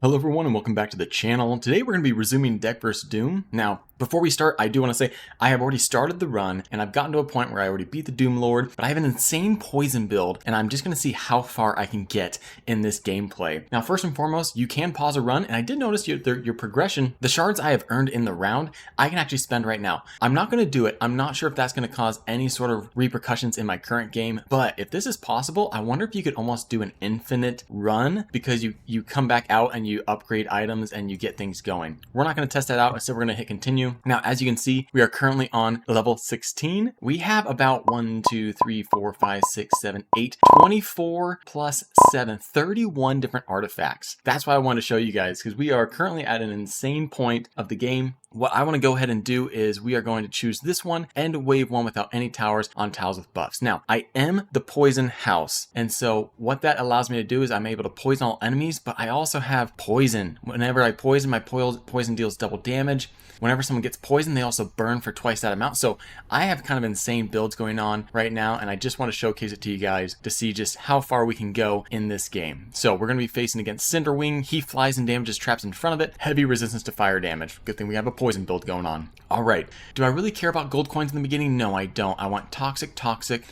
Hello everyone and welcome back to the channel. Today we're going to be resuming Deck vs. Doom. Now, before we start, I do want to say I have already started the run and I've gotten to a point where I already beat the Doom Lord, but I have an insane poison build and I'm just going to see how far I can get in this gameplay. Now, first and foremost, you can pause a run, and I did notice your progression. The shards I have earned in the round, I can actually spend right now. I'm not going to do it. I'm not sure if that's going to cause any sort of repercussions in my current game, but if this is possible, I wonder if you could almost do an infinite run because you come back out and you upgrade items and you get things going. We're not going to test that out, so we're going to hit continue. Now, as you can see, we are currently on level 16. We have about 24 plus 7, 31 different artifacts. That's why I wanted to show you guys, because we are currently at an insane point of the game. What I want to go ahead and do is we are going to choose this one and wave one without any towers on tiles with buffs. Now, I am the poison house, and so what that allows me to do is I'm able to poison all enemies, but I also have poison. Whenever I poison, my poison deals double damage. Whenever someone gets poisoned, they also burn for twice that amount. So I have kind of insane builds going on right now, and I just want to showcase it to you guys to see just how far we can go in this game. So we're going to be facing against Cinderwing. He flies and damages traps in front of it. Heavy resistance to fire damage. Good thing we have a poison build going on. All right. Do I really care about gold coins in the beginning? No, I don't. I want toxic,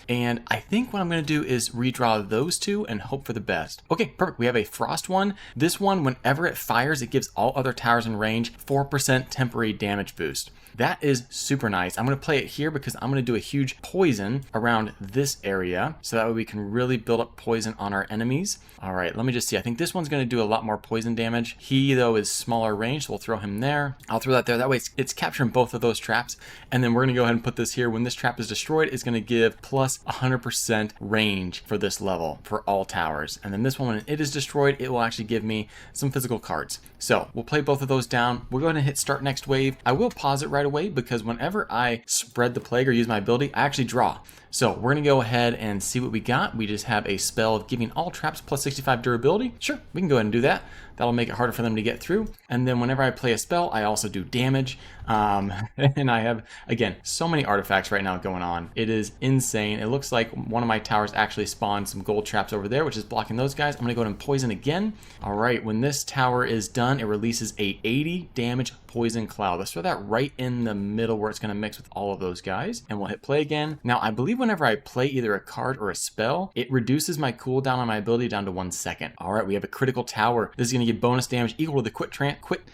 and I think what I'm going to do is redraw those two and hope for the best. Okay, perfect. We have a frost one. This one, whenever it fires, it gives all other towers in range 4% temporary damage boost. That is super nice. I'm going to play it here because I'm going to do a huge poison around this area, so that way we can really build up poison on our enemies. All right, let me just see. I think this one's going to do a lot more poison damage. He, though, is smaller range, so we'll throw him there. I'll throw that there. That way it's capturing both of those traps. And then we're going to go ahead and put this here. When this trap is destroyed, it's going to give plus 100% range for this level for all towers. And then this one, when it is destroyed, it will actually give me some physical cards. So we'll play both of those down. We're going to hit start next wave. I will pause it right away because whenever I spread the plague or use my ability, I actually draw. So we're going to go ahead and see what we got. We just have a spell of giving all traps plus 65 durability. Sure, we can go ahead and do that. That'll make it harder for them to get through. And then whenever I play a spell, I also do damage. And I have, again, so many artifacts right now going on. It is insane. It looks like one of my towers actually spawned some gold traps over there, which is blocking those guys. I'm going to go ahead and poison again. All right, when this tower is done, it releases a 80 damage poison cloud. Let's throw that right in the middle where it's going to mix with all of those guys. And we'll hit play again. Now, I believe whenever I play either a card or a spell, it reduces my cooldown on my ability down to 1 second. All right, we have a critical tower. This is going to give bonus damage equal to the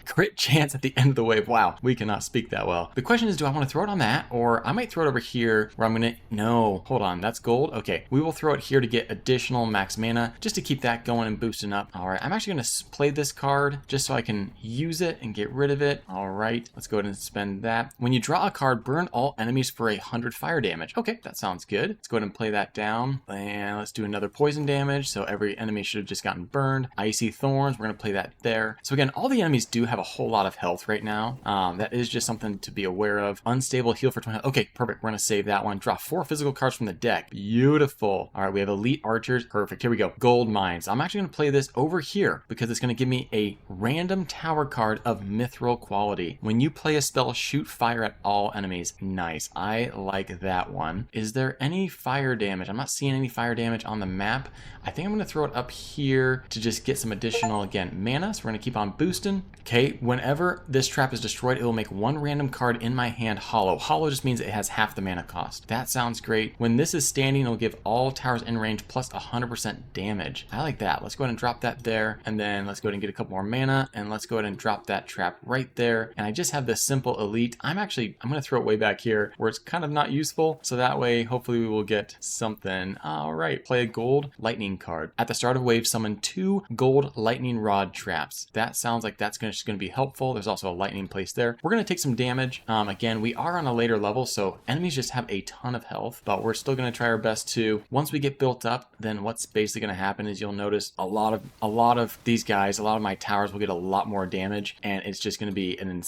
crit chance at the end of the wave. Wow, we cannot speak that well. The question is, do I want to throw it on that, or I might throw it over here where I'm going to, no, hold on, that's gold. Okay, we will throw it here to get additional max mana, just to keep that going and boosting up. All right, I'm actually going to play this card just so I can use it and get rid of it. All right, let's go ahead and spend that. When you draw a card, burn all enemies for 100 fire damage. Okay, that sounds good. Let's go ahead and play that down. And let's do another poison damage. So every enemy should have just gotten burned. Icy Thorns, we're going to play that there. So again, all the enemies do have a whole lot of health right now. That is just something to be aware of. Unstable heal for 20. Okay, perfect. We're going to save that one. Draw 4 physical cards from the deck. Beautiful. All right, we have elite archers. Perfect. Here we go. Gold mines. I'm actually going to play this over here because it's going to give me a random tower card of mithril quality. When you play a spell, shoot fire at all enemies. Nice. I like that one. Is there any fire damage? I'm not seeing any fire damage on the map. I think I'm going to throw it up here to just get some additional, again, mana. So we're going to keep on boosting. Okay, whenever this trap is destroyed, it will make 1 random card in my hand hollow. Hollow just means it has half the mana cost. That sounds great. When this is standing, it'll give all towers in range plus 100% damage. I like that. Let's go ahead and drop that there. And then let's go ahead and get a couple more mana. And let's go ahead and drop that trap right there. And I just have this simple elite. I'm going to throw it way back here where it's kind of not useful. So that way, hopefully we will get something. All right, play a gold lightning card. At the start of wave, summon 2 gold lightning rod traps. That sounds like that's just going to be helpful. There's also a lightning place there. We're going to take some damage. Again, we are on a later level, so enemies just have a ton of health, but we're still going to try our best to, once we get built up, then what's basically going to happen is you'll notice a lot of these guys, a lot of my towers will get a lot more damage, and it's just going to be an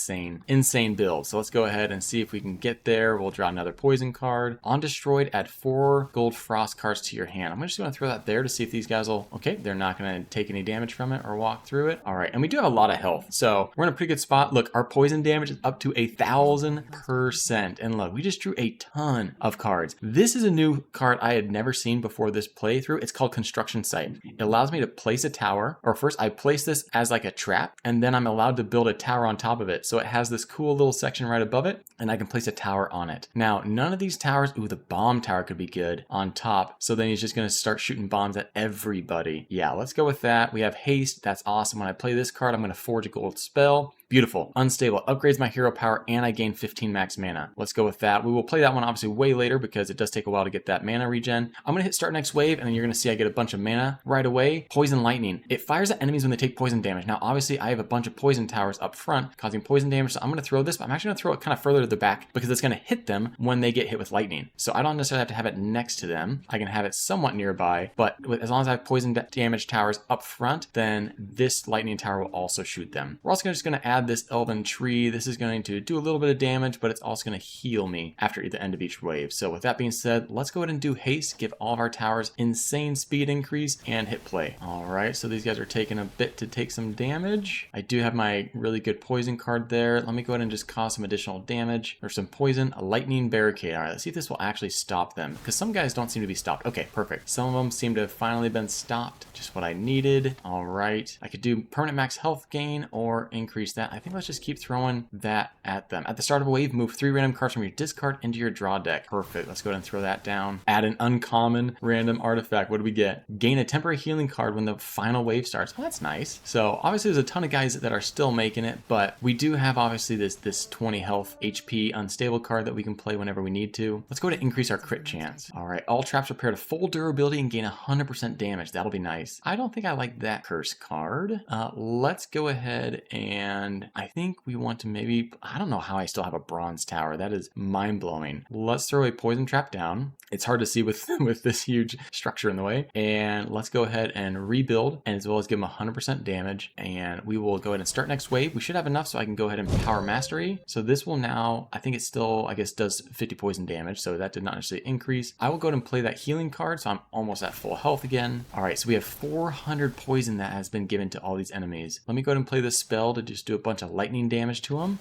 insane build. So let's go ahead and see if we can get there. We'll draw another poison card. On destroyed, add 4 gold frost cards to your hand. I'm just going to throw that there to see if these guys will, okay, they're not going to take any damage from it or walk through it. All right, and we do have a lot of health. So So we're in a pretty good spot. Look, our poison damage is up to 1,000%. And look, we just drew a ton of cards. This is a new card I had never seen before this playthrough. It's called Construction Site. It allows me to place a tower, or first I place this as like a trap, and then I'm allowed to build a tower on top of it. So it has this cool little section right above it, and I can place a tower on it. Now, none of these towers, ooh, the bomb tower could be good on top. So then he's just gonna start shooting bombs at everybody. Yeah, let's go with that. We have haste, that's awesome. When I play this card, I'm gonna forge a gold spell. Beautiful. Unstable. Upgrades my hero power and I gain 15 max mana. Let's go with that. We will play that one obviously way later because it does take a while to get that mana regen. I'm going to hit start next wave and then you're going to see I get a bunch of mana right away. Poison lightning. It fires at enemies when they take poison damage. Now obviously I have a bunch of poison towers up front causing poison damage. So I'm going to throw this, but I'm actually going to throw it kind of further to the back because it's going to hit them when they get hit with lightning. So I don't necessarily have to have it next to them. I can have it somewhat nearby, but as long as I have poison damage towers up front, then this lightning tower will also shoot them. We're also just going to add this elven tree. This is going to do a little bit of damage, but it's also going to heal me after the end of each wave. So with that being said, let's go ahead and do haste, give all of our towers insane speed increase, and hit play. All right, so these guys are taking a bit to take some damage. I do have my really good poison card there. Let me go ahead and just cause some additional damage. There's some poison, a lightning barricade. All right, let's see if this will actually stop them, because some guys don't seem to be stopped. Okay, perfect. Some of them seem to have finally been stopped. Just what I needed. All right, I could do permanent max health gain or increase that. I think let's just keep throwing that at them. At the start of a wave, move 3 random cards from your discard into your draw deck. Perfect. Let's go ahead and throw that down. Add an uncommon random artifact. What do we get? Gain a temporary healing card when the final wave starts. Well, that's nice. So obviously there's a ton of guys that are still making it, but we do have obviously this 20 health HP unstable card that we can play whenever we need to. Let's go to increase our crit chance. All right. All traps repair to full durability and gain 100% damage. That'll be nice. I don't think I like that curse card. Let's go ahead and I think we want to maybe, I don't know how I still have a bronze tower. That is mind-blowing. Let's throw a poison trap down. It's hard to see with this huge structure in the way. And let's go ahead and rebuild, and as well as give them 100% damage. And we will go ahead and start next wave. We should have enough so I can go ahead and power mastery. So this will now, I think it still, I guess, does 50 poison damage. So that did not necessarily increase. I will go ahead and play that healing card. So I'm almost at full health again. All right, so we have 400 poison that has been given to all these enemies. Let me go ahead and play this spell to just do a bunch of lightning damage to them.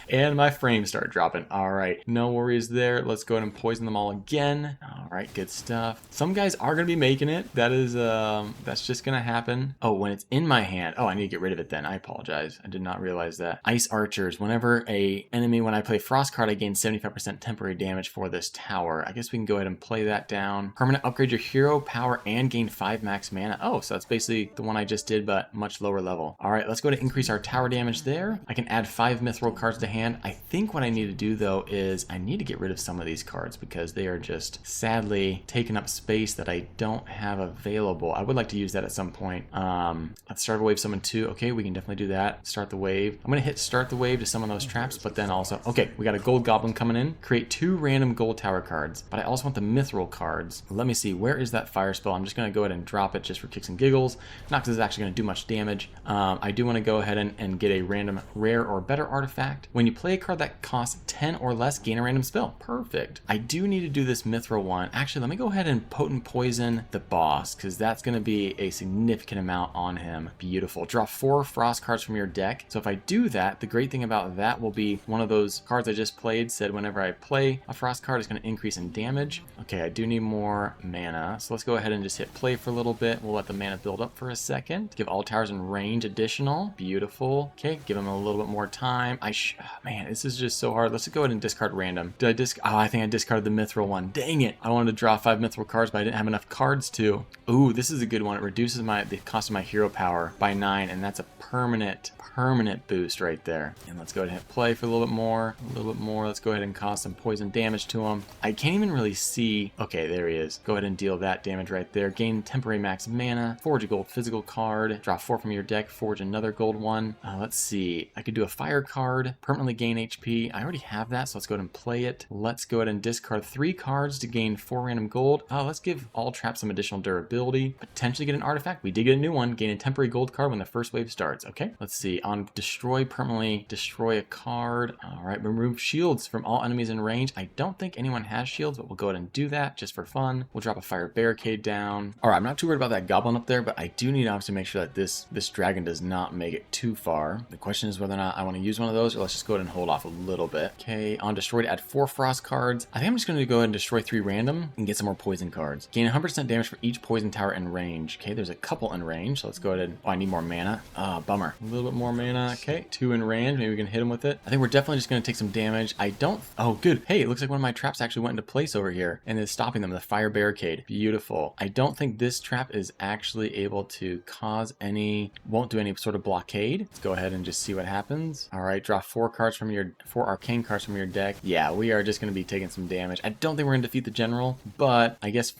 And my frames start dropping. All right, no worries there. Let's go ahead and poison them all again. All right, good stuff. Some guys are going to be making it. That is, that's just going to happen. Oh, when it's in my hand. Oh, I need to get rid of it then. I apologize. I did not realize that. Ice archers. Whenever a enemy, when I play frost card, I gain 75% temporary damage for this tower. I guess we can go ahead and play that down. Permanent upgrade your hero power and gain 5 max mana. Oh, so that's basically the one I just did, but much lower level. All right, let's go ahead and increase our tower damage there. I can add 5 mithril cards to hand. I think what I need to do though is I need to get rid of some of these cards because they are just sadly taking up space that I don't have available. I would like to use that at some point. Let's start a wave summon 2. Okay, we can definitely do that. Start the wave. I'm gonna hit start the wave to summon those traps, but then also, okay, we got a gold goblin coming in. Create 2 random gold tower cards, but I also want the mithril cards. Let me see, where is that fire spell? I'm just gonna go ahead and drop it just for kicks and giggles. Not because it's actually gonna do much damage. I do want to go ahead and get a random rare or better artifact. When you play a card that costs 10 or less, gain a random spell. Perfect. I do need to do this mithril one. Actually, let me go ahead and potent poison the boss because that's going to be a significant amount on him. Beautiful. Draw 4 frost cards from your deck. So if I do that, the great thing about that will be one of those cards I just played said whenever I play a frost card, it's going to increase in damage. Okay, I do need more mana. So let's go ahead and just hit play for a little bit. We'll let the mana build up for a second. Give all towers in range additional. Beautiful. Okay, give them a little bit more time. Man, this is just so hard. Let's go ahead and discard random. Did I oh, I think I discarded the mithril one. Dang it. I wanted to draw 5 mithril cards, but I didn't have enough cards to. Ooh, this is a good one. It reduces the cost of my hero power by 9, and that's a permanent boost right there. And let's go ahead and hit play for a little bit more. Let's go ahead and cause some poison damage to him. I can't even really see. Okay, there he is. Go ahead and deal that damage right there. Gain temporary max mana. Forge a gold physical card. Draw 4 from your deck. Forge another gold one. Let's see. I could do a fire card. Permanently gain HP. I already have that, so let's go ahead and play it. Let's go ahead and discard 3 cards to gain 4 random gold. Let's give all traps some additional durability. Potentially get an artifact. We did get a new one. Gain a temporary gold card when the first wave starts. Okay, let's see. On destroy, permanently destroy a card. All right, remove shields from all enemies in range. I don't think anyone has shields, but we'll go ahead and do that just for fun. We'll drop a fire barricade down. All right, I'm not too worried about that goblin up there, but I do need to obviously make sure that this dragon does not make it too far. The question is whether or not I want to use one of those, or let's just go ahead and hold off a little bit. Okay, on destroy to add 4 frost cards. I think I'm just going to go ahead and destroy 3 random and get some more poison cards. Gain 100% damage for each poison tower in range. Okay, there's a couple in range, so let's go ahead and... Oh, I need more mana. Bummer. A little bit more mana. Okay, 2 in range. Maybe we can hit him with it. I think we're definitely just going to take some damage. I don't... Oh, good. Hey, it looks like one of my traps actually went into place over here and is stopping them. The fire barricade. Beautiful. I don't think this trap is actually able to cause any... Won't do any sort of blockade. Let's go ahead and just see what happens. All right, draw 4 arcane cards from your deck. Yeah, we are just going to be taking some damage. I don't think we're going to defeat the general, but I guess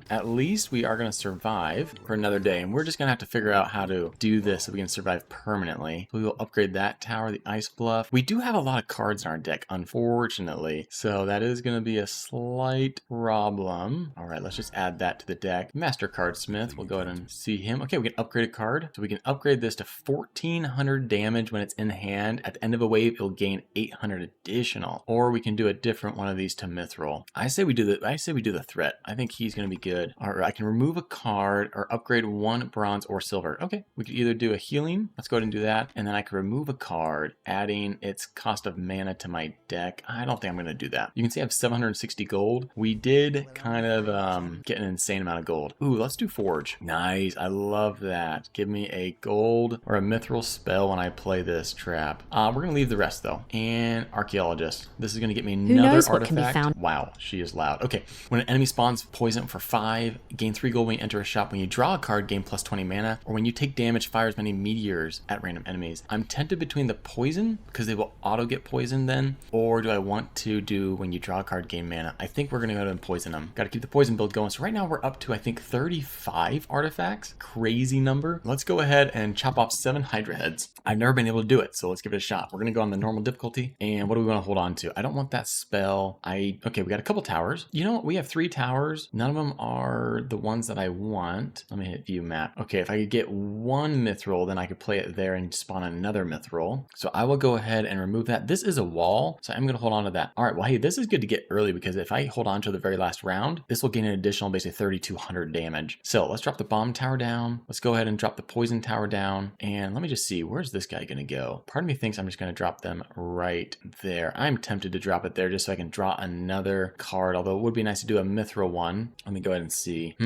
at least we are going to survive for another day, and we're just going to have to figure out how to do this so we can survive permanently. So we will upgrade that tower, the ice bluff. We do have a lot of cards in our deck, unfortunately, so that is going to be a slight problem. All right, let's just add that to the deck. Master Cardsmith, we'll go ahead and see him. Okay, we can upgrade a card, so we can upgrade this to 1400 damage when it's in hand. At the end of a wave, it'll gain 800 additional, or we can do a different one of these to mithril. I say we do the threat. I think he's going to be good. All right, I can remove a card or upgrade 1 bronze or silver. Okay, we could either do a healing. Let's go ahead and do that, and then I can remove a card, adding its cost of mana to my deck. I don't think I'm going to do that. You can see I have 760 gold. We did kind of get an insane amount of gold. Ooh, let's do forge. Nice. I love that. Give me a gold or a mithril spell when I play this trap. We're going to leave the rest though. And archaeologist. This is going to get me another artifact. Wow, she is loud. Okay, when an enemy spawns poison for 5, gain 3 gold when you enter a shop. When you draw a card, gain plus 20 mana, or when you take damage, fire as many meteors at random enemies. I'm tempted between the poison, because they will auto get poisoned then, or do I want to do when you draw a card, gain mana? I think we're going to go ahead and poison them. Got to keep the poison build going. So right now we're up to, I think, 35 artifacts. Crazy number. Let's go ahead and chop off 7 Hydra heads. I've never been able to do it, so let's give it a shot. We're going to go on the normal difficulty, and what do we want to hold on to? I don't want that spell. Okay, we got a couple towers. You know what? We have 3 towers. None of them are the ones that I want. Let me hit view map. Okay, if I could get 1 mithril, then I could play it there and spawn another mithril. So I will go ahead and remove that. This is a wall, so I'm going to hold on to that. All right, well, hey, this is good to get early because if I hold on to the very last round, this will gain an additional basically 3,200 damage. So let's drop the bomb tower down. Let's go ahead and drop the poison tower down. And let me just see, where's this guy going to go? Part of me thinks I'm just going to drop them right there. I'm tempted to drop it there just so I can draw another card, although it would be nice to do a mithril one. Let me go ahead and see.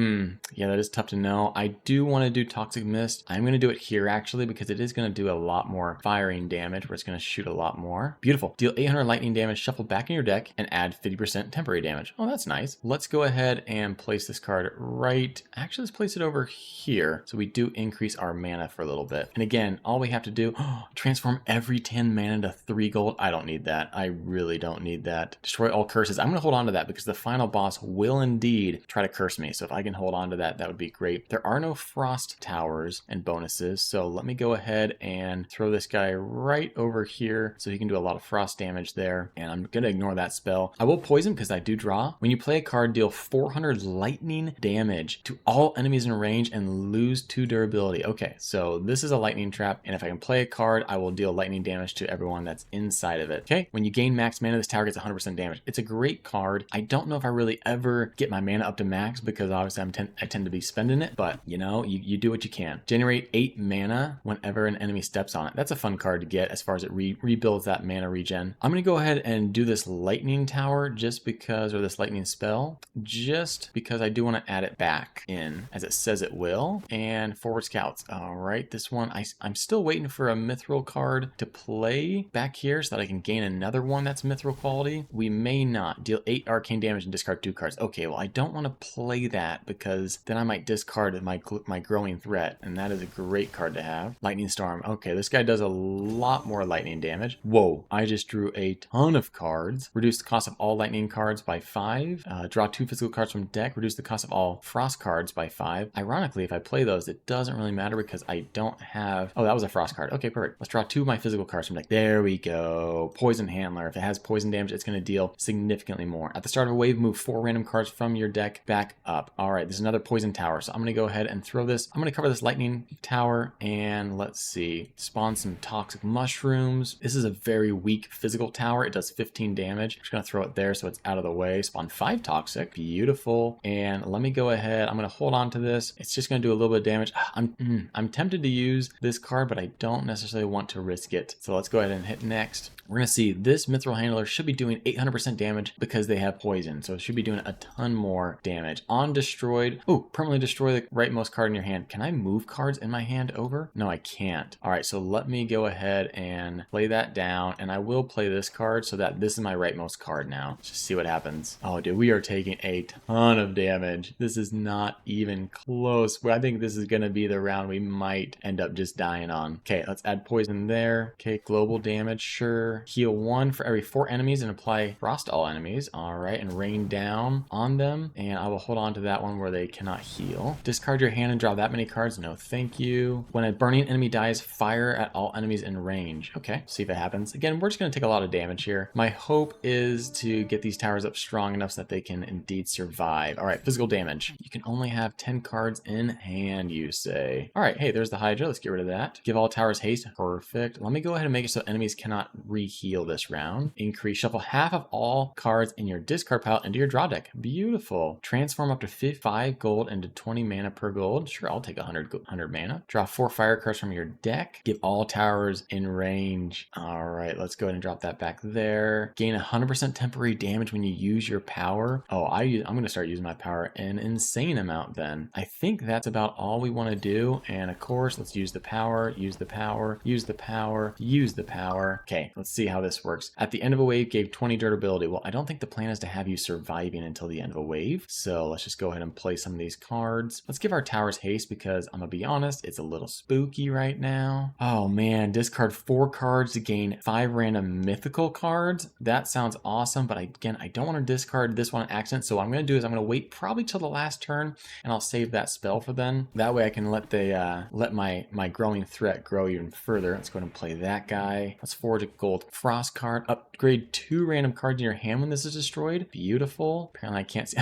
Yeah, that is tough to know. I do want to do Toxic Mist. I'm going to do it here actually because it is going to do a lot more firing damage where it's going to shoot a lot more. Beautiful. Deal 800 lightning damage, shuffle back in your deck, and add 50% temporary damage. Oh, that's nice. Let's go ahead and place this card right. Actually, let's place it over here so we do increase our mana for a little bit. And again, all we have to do, transform every 10 mana to 3 gold. I don't need that. I really don't need that. Destroy all curses. I'm going to hold on to that because the final boss will indeed try to curse me. So if I can hold on to that, that would be great. There are no frost towers and bonuses. So let me go ahead and throw this guy right over here so he can do a lot of frost damage there. And I'm going to ignore that spell. I will poison because I do draw. When you play a card, deal 400 lightning damage to all enemies in range and lose 2 durability. Okay, so this is a lightning trap. And if I can play a card, I will deal lightning damage to everyone that's inside of it. Okay, when you gain max mana, this tower gets 100% damage. It's a great card. I don't know if I really ever get my mana up to max because obviously I tend to be spending it, but you know, you do what you can. Generate 8 mana whenever an enemy steps on it. That's a fun card to get as far as it rebuilds that mana regen. I'm going to go ahead and do this lightning tower just because, or this lightning spell, just because I do want to add it back in as it says it will. And forward scouts. All right, this one, I'm still waiting for a mithril card to play back here so that I can gain another one that's mithril quality. We may not. Deal 8 arcane damage and discard 2 cards. Okay, well, I don't want to play that because then I might discard my growing threat, and that is a great card to have. Lightning storm. Okay, this guy does a lot more lightning damage. Whoa, I just drew a ton of cards. Reduce the cost of all lightning cards by 5. Draw 2 physical cards from deck. Reduce the cost of all frost cards by 5. Ironically, if I play those, it doesn't really matter because I don't have... Oh, that was a frost card. Okay, perfect. Let's draw 2 of my physical cards from deck. There we go. Poison handler. If it has poison damage, it's going to deal significantly more. At the start of a wave, move 4 random cards from your deck back up. All right, this is another poison tower. So I'm going to go ahead and throw this. I'm going to cover this lightning tower and let's see. Spawn some toxic mushrooms. This is a very weak physical tower. It does 15 damage. I'm just going to throw it there so it's out of the way. Spawn 5 toxic. Beautiful. And let me go ahead. I'm going to hold on to this. It's just going to do a little bit of damage. I'm tempted to use this card, but I don't don't necessarily want to risk it. So let's go ahead and hit next. We're going to see this mithril handler should be doing 800% damage because they have poison. So it should be doing a ton more damage. On destroyed, oh, permanently destroy the rightmost card in your hand. Can I move cards in my hand over? No, I can't. All right, so let me go ahead and play that down. And I will play this card so that this is my rightmost card now. Let's just see what happens. Oh, dude, we are taking a ton of damage. This is not even close. I think this is going to be the round we might end up just dying on. Okay, let's add poison there. Okay, global damage, sure. Heal 1 for every 4 enemies and apply frost to all enemies. All right, and rain down on them. And I will hold on to that one where they cannot heal. Discard your hand and draw that many cards. No, thank you. When a burning enemy dies, fire at all enemies in range. Okay, see if it happens. Again, we're just going to take a lot of damage here. My hope is to get these towers up strong enough so that they can indeed survive. All right, physical damage. You can only have 10 cards in hand, you say. All right, hey, there's the Hydra. Let's get rid of that. Give all towers haste. Perfect. Let me go ahead and make it so enemies cannot re-heal this round. Increase. Shuffle half of all cards in your discard pile into your draw deck. Beautiful. Transform up to 5 gold into 20 mana per gold. Sure, I'll take 100 mana. Draw 4 fire cards from your deck. Give all towers in range. All right, let's go ahead and drop that back there. Gain 100% temporary damage when you use your power. Oh, I'm going to start using my power an insane amount then. I think that's about all we want to do. And of course, let's use the power, use the power, use the power, use the power. Okay, let's see how this works. At the end of a wave, gave 20 durability. Well, I don't think the plan is to have you surviving until the end of a wave. So let's just go ahead and play some of these cards. Let's give our towers haste because I'm going to be honest, it's a little spooky right now. Oh man, discard 4 cards to gain 5 random mythical cards. That sounds awesome, but again, I don't want to discard this one on accident. So what I'm going to do is I'm going to wait probably till the last turn and I'll save that spell for then. That way I can let my growing threat grow even further. Let's go ahead and play that guy. Let's forge a gold frost card. Upgrade 2 random cards in your hand when this is destroyed. Beautiful. Apparently I can't see.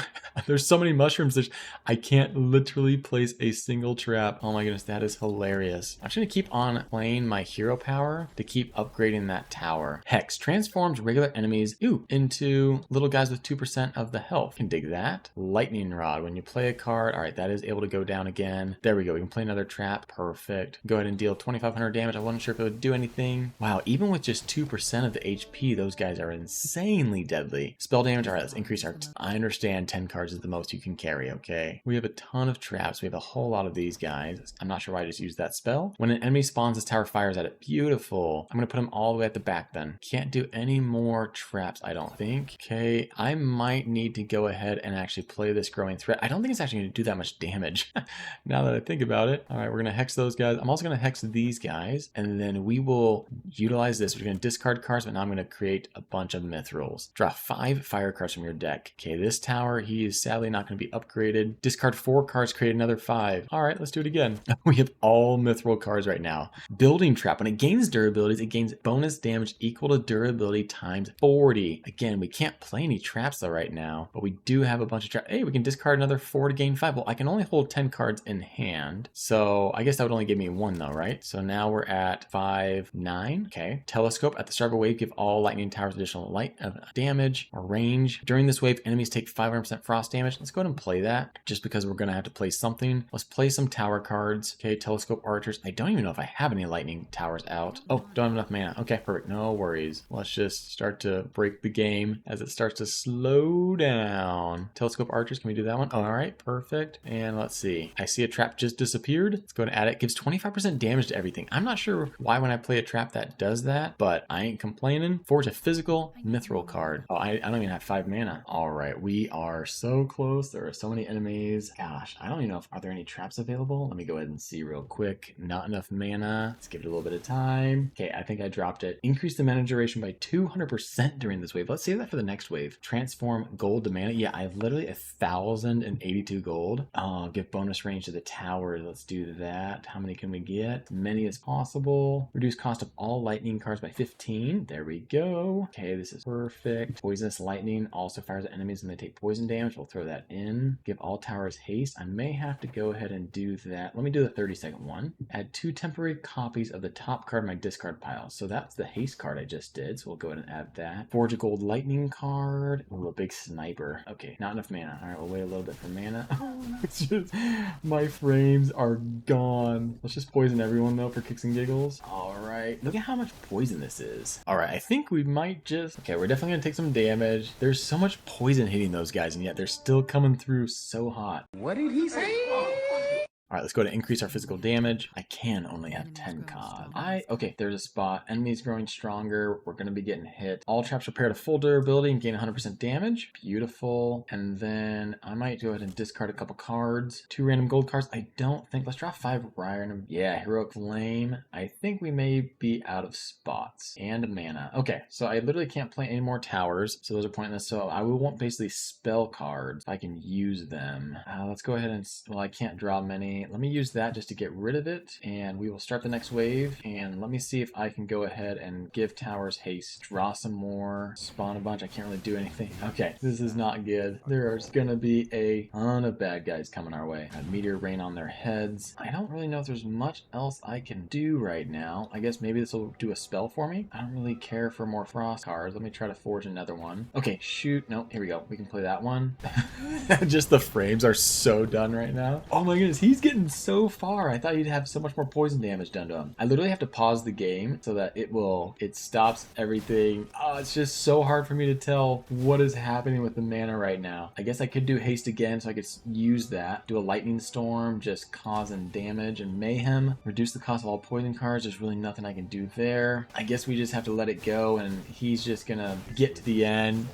There's so many mushrooms. I can't literally place a single trap. Oh my goodness, that is hilarious. I'm just going to keep on playing my hero power to keep upgrading that tower. Hex transforms regular enemies into little guys with 2% of the health. Can dig that. Lightning rod. When you play a card, all right, that is able to go down again. There we go. We can play another trap. Perfect. Go ahead and deal 2,500 damage. I wasn't sure if it would do anything. Wow, even with just 2% of the HP, those guys are insanely deadly. Spell damage. All right, let's increase our... I understand 10 cards is the most you can carry, okay? We have a ton of traps. We have a whole lot of these guys. I'm not sure why I just used that spell. When an enemy spawns, this tower fires at it. Beautiful. I'm going to put them all the way at the back then. Can't do any more traps, I don't think. Okay, I might need to go ahead and actually play this growing threat. I don't think it's actually going to do that much damage now that I think about it. All right, we're going to hex those guys. I'm also going to hex these guys, and then we will utilize this. We're going to discard cards, but now I'm going to create a bunch of mithrils. Draw 5 fire cards from your deck. Okay, this tower, he is sadly not going to be upgraded. Discard 4 cards, create another 5. All right, let's do it again. We have all mithril cards right now. Building trap. When it gains durabilities, it gains bonus damage equal to durability times 40. Again, we can't play any traps though right now, but we do have a bunch of traps. Hey, we can discard another 4 to gain 5. Well, I can only hold 10 cards in hand, so I guess that would only give me 1 though, right? So now we're at 5, 9. Okay. Telescope. At the start of a wave, give all lightning towers additional light damage or range. During this wave, enemies take 500% frost damage. Let's go ahead and play that just because we're going to have to play something. Let's play some tower cards. Okay, telescope archers. I don't even know if I have any lightning towers out. Oh, don't have enough mana. Okay, perfect. No worries. Let's just start to break the game as it starts to slow down. Telescope archers. Can we do that one? Oh, all right, perfect. And let's see. I see a trap just disappeared. Let's go ahead and add it. Gives 25% damage to everything. I'm not sure why when I play a trap that does that, but I ain't complaining. Forge a physical mithril card. Oh, I don't even have 5 mana. All right, we are so close. There are so many enemies. Gosh, I don't even know are there any traps available? Let me go ahead and see real quick. Not enough mana. Let's give it a little bit of time. Okay, I think I dropped it. Increase the mana duration by 200% during this wave. Let's save that for the next wave. Transform gold to mana. Yeah, I have literally 1,082 gold. Oh, give bonus range to the tower. Let's do that. How many can we get? As many as possible. Reduce cost of all lightning cards by 15. There we go. Okay, this is perfect. Poisonous lightning also fires at enemies and they take poison damage. We'll throw that in. Give all towers haste. I may have to go ahead and do that. Let me do the 30-second one. Add 2 temporary copies of the top card in my discard pile. So that's the haste card I just did. So we'll go ahead and add that. Forge a gold lightning card. Ooh, a big sniper. Okay, not enough mana. All right, we'll wait a little bit for mana. It's just, my frames are gone. Let's just poison everyone though for kicks and giggles. All right, look at how much poison this is. All right, I think we might just... Okay, we're definitely gonna take some damage. There's so much poison hitting those guys, and yet they're still coming through so hot. What did he say? All right, let's go to increase our physical damage. I can only have 10 COD. Okay, there's a spot. Enemies growing stronger. We're going to be getting hit. All traps repair to full durability and gain 100% damage. Beautiful. And then I might go ahead and discard a couple cards. 2 random gold cards. I don't think... Let's draw 5 random. Yeah, Heroic Flame. I think we may be out of spots. And mana. Okay, so I literally can't play any more towers. So those are pointless. So I will want basically spell cards if I can use them. Let's go ahead and... Well, I can't draw many. Let me use that just to get rid of it, and we will start the next wave. And let me see if I can go ahead and give towers haste. Draw some more, spawn a bunch. I can't really do anything. Okay, this is not good. There's gonna be a ton of bad guys coming our way. A meteor rain on their heads. I don't really know if there's much else I can do right now. I guess maybe this will do a spell for me. I don't really care for more frost cards. Let me try to forge another one. Okay, shoot. No, here we go. We can play that one. Just the frames are so done right now. Oh my goodness, he's getting so far. I thought you'd have so much more poison damage done to him. I literally have to pause the game so that it stops everything. Oh, it's just so hard for me to tell what is happening with the mana right now. I guess I could do haste again, so I could use that. Do a lightning storm, just causing damage and mayhem. Reduce the cost of all poison cards. There's really nothing I can do there. I guess we just have to let it go, and he's just gonna get to the end.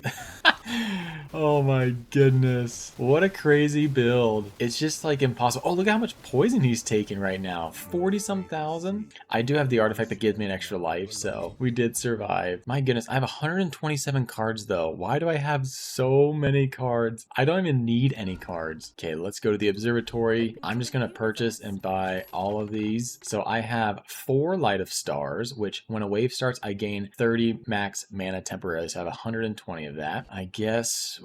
Oh my goodness. What a crazy build. It's just like impossible. Oh, look how much poison he's taking right now. 40-some thousand. I do have the artifact that gives me an extra life, so we did survive. My goodness, I have 127 cards though. Why do I have so many cards? I don't even need any cards. Okay, let's go to the observatory. I'm just gonna purchase and buy all of these. So I have 4 Light of Stars, which when a wave starts, I gain 30 max mana temporarily. So I have 120 of that. I guess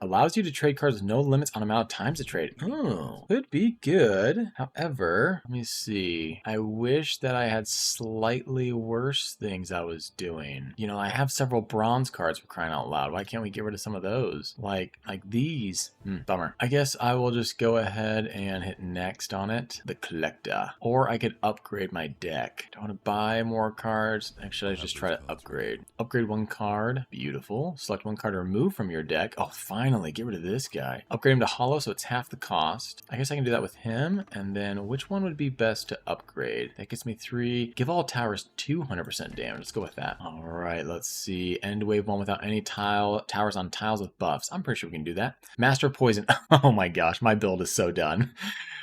allows you to trade cards with no limits on amount of times to trade. Oh, could be good. However, let me see. I wish that I had slightly worse things I was doing. You know, I have several bronze cards for crying out loud. Why can't we get rid of some of those? Like these. Bummer. I guess I will just go ahead and hit next on it. The collector. Or I could upgrade my deck. Do I want to buy more cards? Actually, I just try to upgrade. Upgrade 1 card. Beautiful. Select 1 card to remove from your deck. Oh, finally, get rid of this guy. Upgrade him to hollow, so it's half the cost. I guess I can do that with him. And then which one would be best to upgrade? That gets me 3. Give all towers 200% damage. Let's go with that. All right, let's see. End wave 1 without any towers on tiles with buffs. I'm pretty sure we can do that. Master of Poison. Oh my gosh, my build is so done.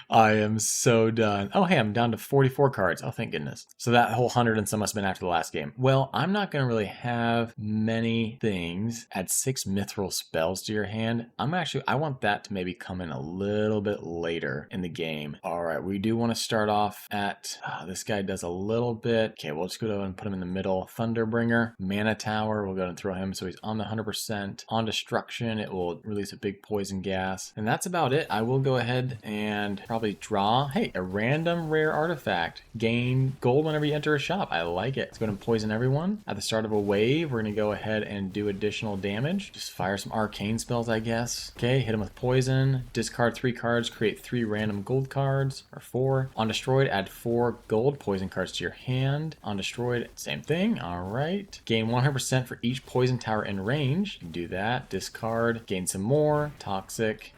I am so done. Oh, hey, I'm down to 44 cards. Oh, thank goodness. So that whole 100 and some must have been after the last game. Well, I'm not going to really have many things. Add 6 mithril spells to your hand. I want that to maybe come in a little bit later in the game. All right, we do want to start off at, this guy does a little bit. Okay, we'll just go ahead and put him in the middle. Thunderbringer, Mana Tower. We'll go ahead and throw him so he's on the 100%. On destruction, it will release a big poison gas. And that's about it. I will go ahead and probably draw, hey, a random rare artifact. Gain gold whenever you enter a shop. I like it. Let's go ahead and poison everyone. At the start of a wave, we're going to go ahead and do additional damage. Just fire some arcane spells, I guess. Okay, hit him with poison. Discard 3 cards, create 3 random gold cards, or 4. On destroyed, add 4 gold poison cards to your hand. On destroyed, same thing. All right. Gain 100% for each poison tower in range. You can do that. Discard, gain some more. Toxic.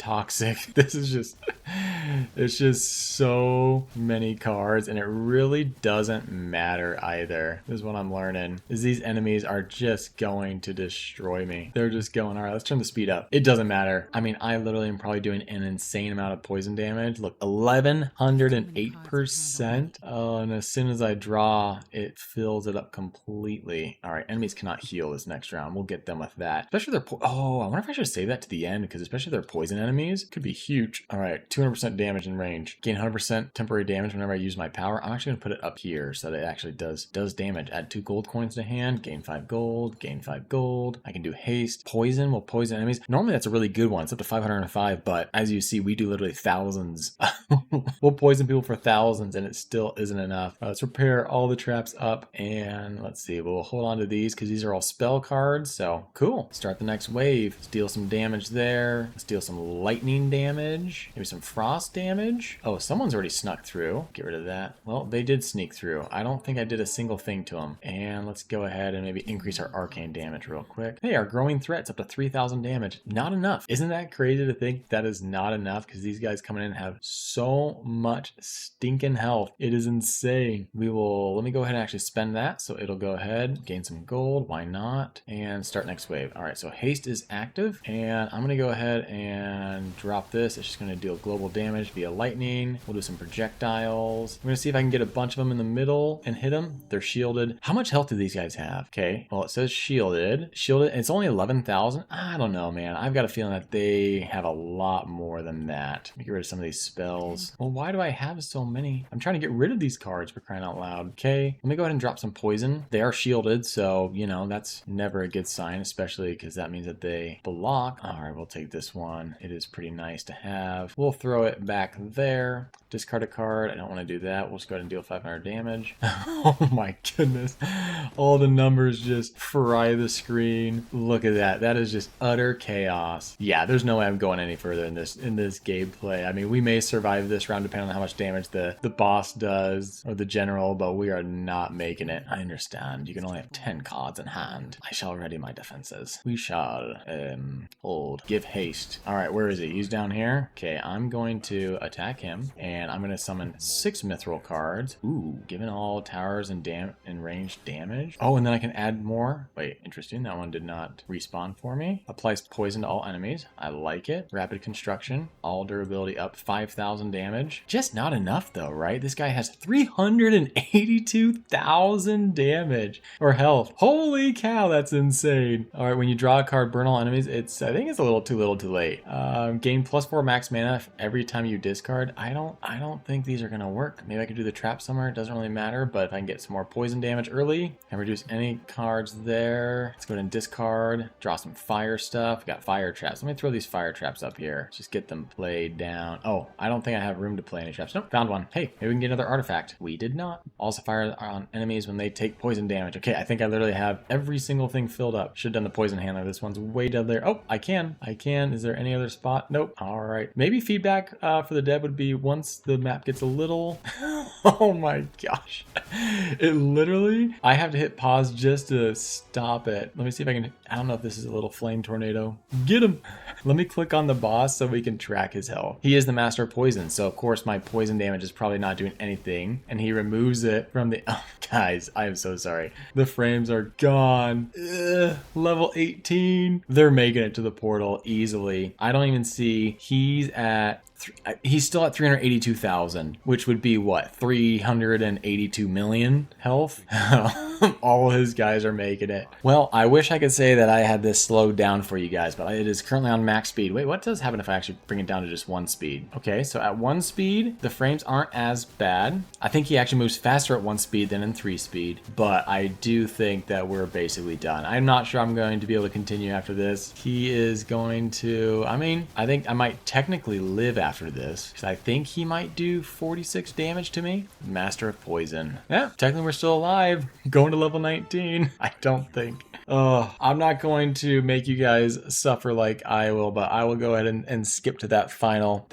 This is just... It's just so many cards, and it really doesn't matter either. This is what I'm learning, is these enemies are just going to destroy me. They're just going, all right, let's turn the speed up. It doesn't matter. I mean, I literally am probably doing an insane amount of poison damage. Look, 1108%. Oh, and as soon as I draw, it fills it up completely. All right, enemies cannot heal this next round. We'll get them with that. Especially if they're, oh, I wonder if I should save that to the end, because especially if they're poison enemies, could be huge. All right, 200% damage in range. Gain 100% temporary damage whenever I use my power. I'm actually going to put it up here so that it actually does damage. Add 2 gold coins to hand. Gain 5 gold. Gain 5 gold. I can do haste. Poison will poison enemies. Normally that's a really good one. It's up to 505, but as you see, we do literally thousands. We'll poison people for thousands and it still isn't enough. Let's repair all the traps up and let's see. We'll hold on to these because these are all spell cards. So cool. Start the next wave. Let's deal some damage there. Let's deal some lightning damage. Maybe some frost damage. Oh, someone's already snuck through. Get rid of that. Well, they did sneak through. I don't think I did a single thing to them. And let's go ahead and maybe increase our arcane damage real quick. Hey, our growing threat's up to 3,000 damage. Not enough. Isn't that crazy to think that is not enough? Because these guys coming in have so much stinking health. It is insane. Let me go ahead and actually spend that. So it'll go ahead, gain some gold. Why not? And start next wave. All right, so haste is active. And I'm going to go ahead and drop this. It's just going to deal global damage via lightning. We'll do some projectiles. I'm going to see if I can get a bunch of them in the middle and hit them. They're shielded. How much health do these guys have? Okay, well, it says shielded. Shielded, and it's only 11,000. I don't know, man. I've got a feeling that they have a lot more than that. Let me get rid of some of these spells. Well, why do I have so many? I'm trying to get rid of these cards for crying out loud. Okay, let me go ahead and drop some poison. They are shielded, so, you know, that's never a good sign, especially because that means that they block. All right, we'll take this one. It is pretty nice to have. We'll throw it back there. Discard a card. I don't want to do that. We'll just go ahead and deal 500 damage. Oh my goodness. All the numbers just fry the screen. Look at that. That is just utter chaos. Yeah, there's no way I'm going any further in this gameplay. I mean, we may survive this round depending on how much damage the boss does or the general, but we are not making it. I understand. You can only have 10 cards in hand. I shall ready my defenses. We shall hold. Give haste. All right, where is he? He's down here. Okay, I'm going to attack him and I'm going to summon 6 mithril cards. Ooh, given all towers and ranged damage. Oh, and then I can add more. Wait, interesting. That one did not respawn for me. Applies poison to all enemies. I like it. Rapid construction. All durability up 5,000 damage. Just not enough though, right? This guy has 382,000 damage or health. Holy cow, that's insane. All right, when you draw a card, burn all enemies. I think it's a little too late. Gain +4 max mana every time you discard. I don't think these are gonna work. Maybe I could do the trap somewhere. It doesn't really matter, but if I can get some more poison damage early and reduce any cards there. Let's go ahead and discard, draw some fire stuff. We got fire traps. Let me throw these fire traps up here. Just get them played down. Oh, I don't think I have room to play any traps. Nope, found one. Hey, maybe we can get another artifact. We did not. Also fire on enemies when they take poison damage. Okay, I think I literally have every single thing filled up. Should have done the poison handler. This one's way down there. Oh, I can. Is there any other spot? Nope. All right. Maybe feedback for the dev would be once the map gets a little... Oh my gosh. It literally... I have to hit pause just to stop it. Let me see if I can... I don't know if this is a little flame tornado. Get him! Let me click on the boss so we can track his health. He is the master of poison, so of course my poison damage is probably not doing anything. And he removes it from the... Oh, guys, I am so sorry. The frames are gone. Ugh, level 18. They're making it to the portal easily. I don't even see... He's still at 382,000, which would be what, 382 million health? All his guys are making it. Well, I wish I could say that I had this slowed down for you guys, but it is currently on max speed. Wait, what does happen if I actually bring it down to just 1 speed? Okay, so at 1 speed, the frames aren't as bad. I think he actually moves faster at 1 speed than in 3 speed, but I do think that we're basically done. I'm not sure I'm going to be able to continue after this. He is going to, I mean, I think I might technically live after this, because I think he might do 46 damage to me. Master of Poison. Yeah, technically we're still alive. Going to level 19. I don't think. I'm not going to make you guys suffer like I will, but I will go ahead and skip to that final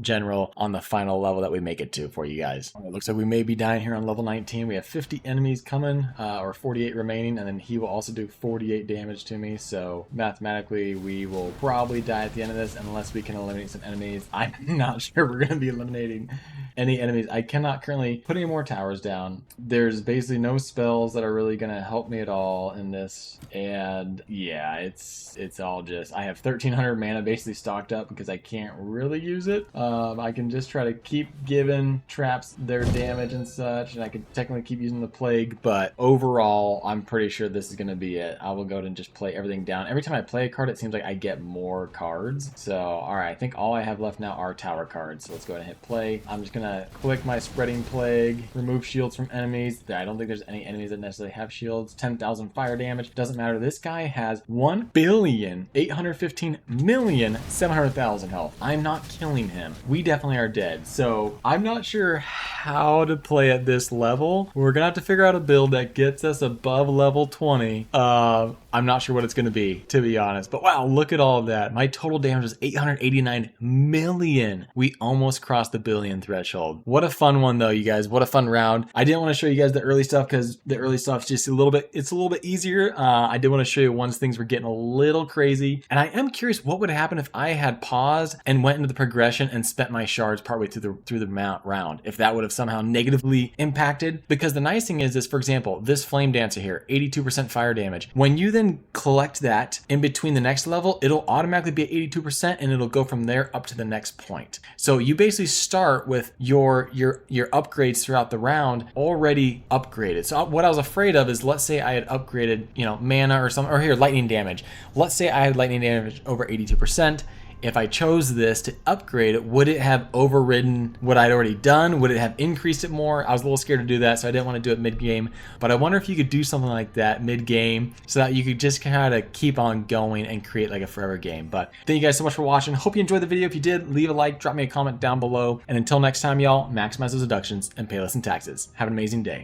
general on the final level that we make it to for you guys. It looks like we may be dying here on level 19. We have 50 enemies coming, or 48 remaining, and then he will also do 48 damage to me. So mathematically, we will probably die at the end of this unless we can eliminate some enemies. I'm not sure we're going to be eliminating any enemies. I cannot currently put any more towers down. There's basically no spells that are really going to help me at all in this. And yeah, it's all just, I have 1,300 mana basically stocked up because I can't really use it. I can just try to keep giving traps their damage and such, and I can technically keep using the plague, but overall, I'm pretty sure this is going to be it. I will go ahead and just play everything down. Every time I play a card, it seems like I get more cards. So, all right, I think all I have left now our tower card. So let's go ahead and hit play. I'm just gonna click my spreading plague, remove shields from enemies. I don't think there's any enemies that necessarily have shields. 10,000 fire damage, doesn't matter. This guy has 1,815,700,000 health. I'm not killing him. We definitely are dead. So I'm not sure how to play at this level. We're gonna have to figure out a build that gets us above level 20. I'm not sure what it's gonna be, to be honest. But wow, look at all of that. My total damage is 889 million. We almost crossed the billion threshold. What a fun one though, you guys. What a fun round. I didn't want to show you guys the early stuff because the early stuff's just a little bit easier. I did want to show you once things were getting a little crazy. And I am curious what would happen if I had paused and went into the progression and spent my shards partway through the round. If that would have somehow negatively impacted. Because the nice thing is, for example, this flame dancer here, 82% fire damage. When you then collect that in between the next level, it'll automatically be at 82% and it'll go from there up to the next point. So you basically start with your upgrades throughout the round already upgraded. So what I was afraid of is, let's say I had upgraded, mana or something, or here, lightning damage. Let's say I had lightning damage over 82%. If I chose this to upgrade it, would it have overridden what I'd already done? Would it have increased it more? I was a little scared to do that, so I didn't want to do it mid-game. But I wonder if you could do something like that mid-game so that you could just kind of keep on going and create like a forever game. But thank you guys so much for watching. Hope you enjoyed the video. If you did, leave a like, drop me a comment down below. And until next time, y'all, maximize those deductions and pay less in taxes. Have an amazing day.